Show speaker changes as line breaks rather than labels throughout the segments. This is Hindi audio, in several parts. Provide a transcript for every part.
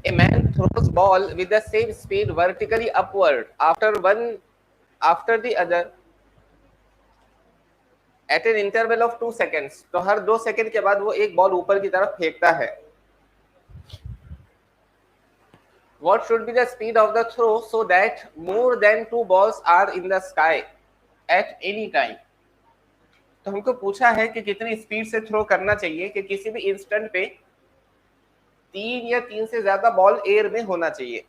A man throws ball with the same speed vertically upward after the other at an interval of 2 seconds. तो हर 2 सेकंड के बाद वो एक बॉल ऊपर की तरफ फेंकता है. What should be the speed of the throw so that more than 2 balls are in the sky at any time? तो हमको पूछा है कि कितनी स्पीड से थ्रो करना चाहिए कि किसी भी इंस्टेंट पे 3 या 3 से ज्यादा बॉल एयर में होना चाहिए.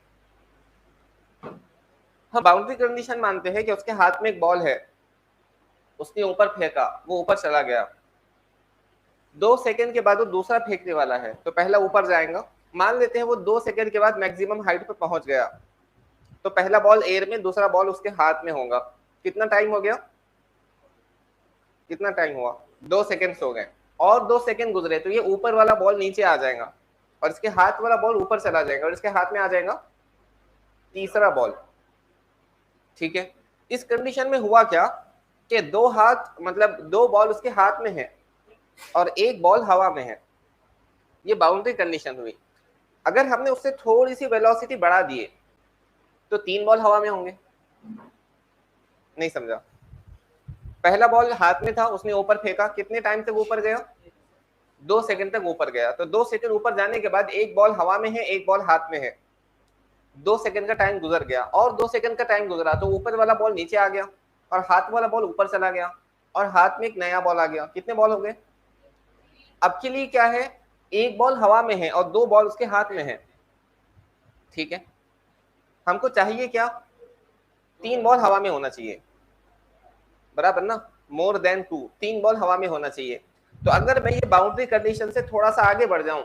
हम बाउंड्री कंडीशन मानते हैं कि उसके हाथ में एक बॉल है, उसने ऊपर फेंका, वो ऊपर चला गया. 2 सेकंड के बाद वो दूसरा फेंकने वाला है, तो पहला ऊपर जाएगा. मान लेते हैं वो 2 सेकंड के बाद मैक्सिमम हाइट पे पहुंच गया, तो पहला बॉल एयर में, दूसरा बॉल उसके हाथ में होगा. कितना टाइम हो गया? कितना टाइम हुआ? 2 सेकंड्स हो गए. और 2 सेकंड गुजरे तो ये ऊपर वाला बॉल नीचे आ जाएगा और इसके हाथ वाला बॉल ऊपर चला जाएगा और इसके हाथ में आ जाएगा तीसरा बॉल. ठीक है. इस कंडीशन में हुआ क्या कि 2 हाथ मतलब 2 बॉल उसके हाथ में है और एक बॉल हवा में है. ये बाउंड्री कंडीशन हुई. अगर हमने उससे थोड़ी सी वेलोसिटी बढ़ा दिए तो 3 बॉल हवा में होंगे. नहीं समझा? पहला बॉल हाथ में था, उसने ऊपर फेंका, कितने टाइम तक ऊपर गया? 2 सेकंड तक ऊपर गया. तो 2 सेकंड ऊपर जाने के बाद एक बॉल हवा में है, एक बॉल हाथ में है. 2 सेकंड का टाइम गुजर गया और 2 सेकंड का टाइम गुजरा तो ऊपर वाला बॉल नीचे आ गया और हाथ वाला बॉल ऊपर चला गया और हाथ में एक नया बॉल आ गया. कितने बॉल हो गए? अब के लिए क्या है, एक बॉल हवा में है और 2 बॉल उसके हाथ में है. ठीक है. हमको चाहिए क्या? 3 बॉल हवा में होना चाहिए, बराबर ना? मोर देन 2, 3 बॉल हवा में होना चाहिए. तो अगर मैं ये बाउंड्री कंडीशन से थोड़ा सा आगे बढ़ जाऊं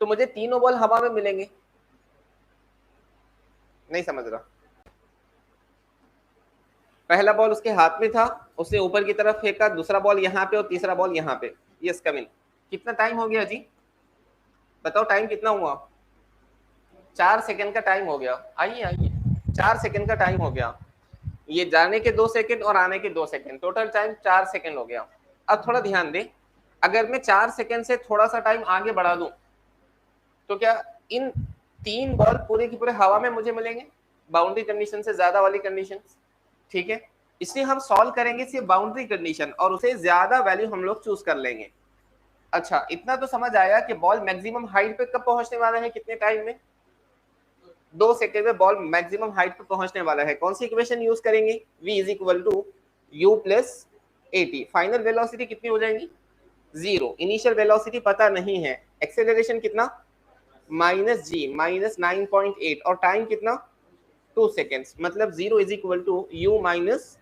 तो मुझे तीनों बॉल हवा में मिलेंगे. नहीं समझ रहा? पहला बॉल उसके हाथ में था, उसने ऊपर की तरफ फेंका, दूसरा बॉल यहाँ पे और तीसरा बॉल यहाँ पे. यस कम इन. कितना टाइम हो गया जी? बताओ टाइम कितना हुआ? 4 सेकंड का टाइम हो गया. आइए आइए, 4 सेकंड का टाइम हो गया. ये जाने के 2 सेकंड और आने के 2 सेकंड, टोटल टाइम 4 सेकंड हो गया. अब थोड़ा ध्यान दे, अगर मैं 4 सेकंड से थोड़ा सा टाइम आगे बढ़ा दूं तो क्या इन 3 बॉल पूरे की पूरे हवा में मुझे मिलेंगे? बाउंड्री कंडीशन से ज्यादा वाली कंडीशन. ठीक है. इसलिए हम सॉल्व करेंगे सिर्फ बाउंड्री कंडीशन और उसे ज्यादा वैल्यू हम लोग चूज कर लेंगे. अच्छा, इतना तो समझ आया कि बॉल मैक्सिमम हाइट पे कब पहुंचने वाला है, कितने टाइम में? 2 सेकंड में बॉल मैक्सिमम हाइट पे पहुंचने वाला है. कौन सी इक्वेशन यूज करेंगे? v is equal to u plus at. Final velocity कितनी हो जाएगी? 0. इनिशियल वेलोसिटी पता नहीं है. एक्सेलरेशन कितना? माइनस g माइनस 9.8 और टाइम कितना? 2 सेकेंड्स. मतलब 0 is equal to u minus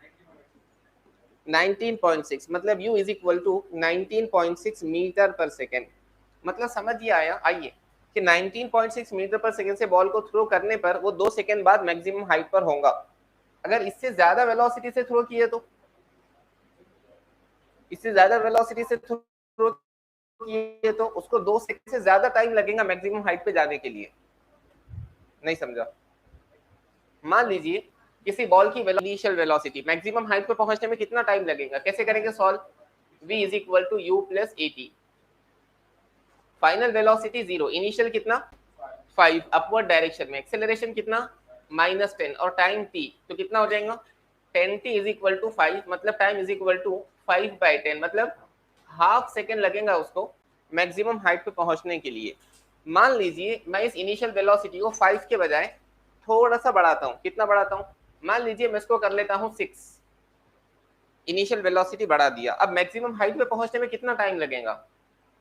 19.6, मतलब u is equal to 19.6 metre पर सेकेंड. मतलब समझ ही आया? आइए कि 19.6 मीटर पर सेकेंड से बॉल को थ्रो करने पर वो 2 सेकेंड बाद मैक्सिमम हाइट पर होगा. अगर इससे ज्यादा वेलोसिटी से थ्रो किए तो, इससे ज्यादा वेलोसिटी से थ्रो किए तो उसको 2 सेकेंड से ज्यादा टाइम लगेगा मैक्सिमम हाइट पे जाने के लिए. नहीं समझा? मान लीजिए किसी बॉल की इनिशियल वेलोसिटी मैक्सिमम हाइट पे पहुंचने में कितना टाइम लगेगा? कैसे करेंगे solve? v is equal to u plus at. Final velocity 0, initial कितना? 5, अपवर्ड डायरेक्शन में. एक्सेलरेशन कितना? -10 और टाइम t, तो कितना हो जाएगा? 10t इज इक्वल टू 5, मतलब टाइम इज इक्वल टू 5/10, मतलब हाफ सेकेंड लगेगा उसको मैक्सिमम हाइट पे पहुंचने के लिए. मान लीजिए मैं इस इनिशियल वेलोसिटी को 5 के बजाय थोड़ा सा बढ़ाता हूँ. कितना बढ़ाता हूँ? मान लीजिए मैं इसको कर लेता हूँ 6. इनिशियल वेलोसिटी बढ़ा दिया. अब मैक्सिमम हाइट पे पहुंचने में कितना टाइम लगेगा?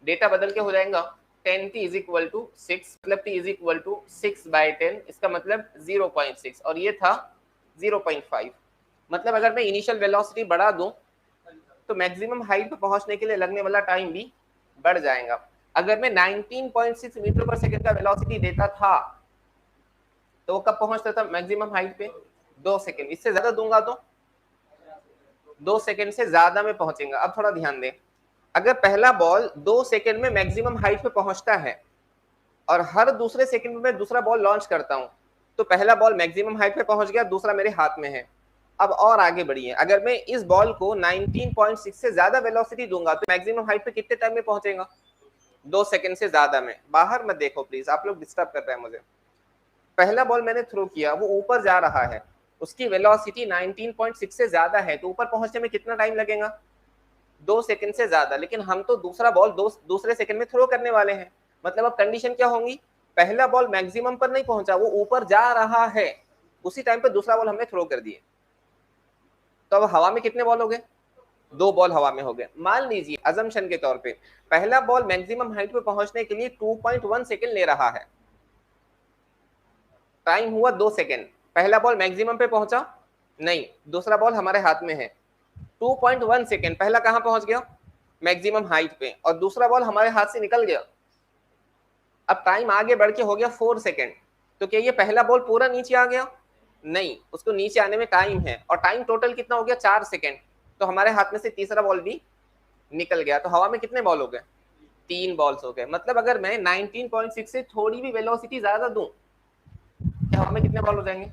डेटा बदल के हो जाएगा 10t इज इक्वल टू 6, मतलब t इज इक्वल टू 6/10, इसका मतलब 0.6 और ये था 0.5. मतलब अगर मैं इनिशियल वेलोसिटी बढ़ा दूं तो मैक्सिमम हाइट पे पहुंचने के लिए लगने वाला टाइम भी बढ़ जाएगा. अगर मैं 19.6 मीटर पर सेकंड का वेलोसिटी देता था तो वो कब पहुंचता था मैक्सिमम हाइट पे? 2 सेकंड. इससे ज्यादा दूंगा तो 2 सेकंड से ज्यादा में पहुंचेगा. अब थोड़ा ध्यान दें, अगर पहला बॉल 2 सेकंड में मैक्सिमम हाइट पे पहुंचता है और हर दूसरे सेकंड में दूसरा बॉल लॉन्च करता हूं तो पहला बॉल मैक्सिमम हाइट पे पहुंच गया, दूसरा मेरे हाथ में है. अब और आगे बढ़िए, अगर मैं इस बॉल को 19.6 से ज्यादा वेलोसिटी दूंगा तो मैक्सिमम हाइट पे कितने टाइम में पहुंचेगा? 2 सेकंड से ज्यादा में। बाहर मत देखो प्लीज, आप लोग डिस्टर्ब कर रहे हैं मुझे। पहला बॉल मैंने थ्रो किया, वो ऊपर जा रहा है, उसकी वेलोसिटी 19.6 से ज्यादा है, तो ऊपर पहुंचने में कितना टाइम लगेगा? 2 सेकंड से ज्यादा। लेकिन हम तो दूसरा बॉल दूसरे सेकंड में थ्रो करने वाले हैं, मतलब अब कंडीशन क्या होंगी? पहला बॉल मैक्सिमम पर नहीं पहुंचा, वो ऊपर जा रहा है, उसी टाइम पे दूसरा बॉल हमने थ्रो कर दिए। तो अब हवा में कितने बॉल हो गए? 2 बॉल हवा में हो गए। मान लीजिए अजम्पशन के तौर पे पहला बॉल मैक्सिमम हाइट पे पहुंचने के लिए 2.1 सेकंड ले रहा है, टाइम हुआ 2 सेकंड। पहला बॉल मैक्सिमम पे पहुंचा नहीं, दूसरा बॉल हमारे हाथ में है, 2.1 सेकंड। पहला कहां पहुंच गया? मैक्सिमम हाइट पे, और दूसरा बॉल हमारे हाथ से निकल गया। अब टाइम आगे बढ़ के हो गया 4 सेकंड। तो क्या ये पहला बॉल पूरा नीचे आ गया? नहीं, उसको नीचे आने में टाइम है, और टाइम टोटल कितना हो गया? 4 सेकंड। तो हमारे हाथ में से तीसरा बॉल भी निकल गया। तो हवा में कितने बॉल हो गए? 3 बॉल्स हो गए। मतलब अगर मैं 19.6 से थोड़ी भी वेलोसिटी ज्यादा दूं, क्या हवा में कितने बॉल हो जाएंगे?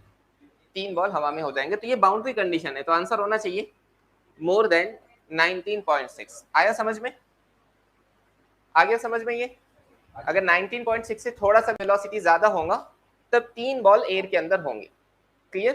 3 बॉल हवा में हो जाएंगे। तो ये बाउंड्री कंडीशन है, तो आंसर होना चाहिए मोर देन 19.6। आया समझ में? आ गया समझ में? ये अगर 19.6 से थोड़ा सा वेलोसिटी ज्यादा होगा तब 3 बॉल एयर के अंदर होंगे। क्लियर?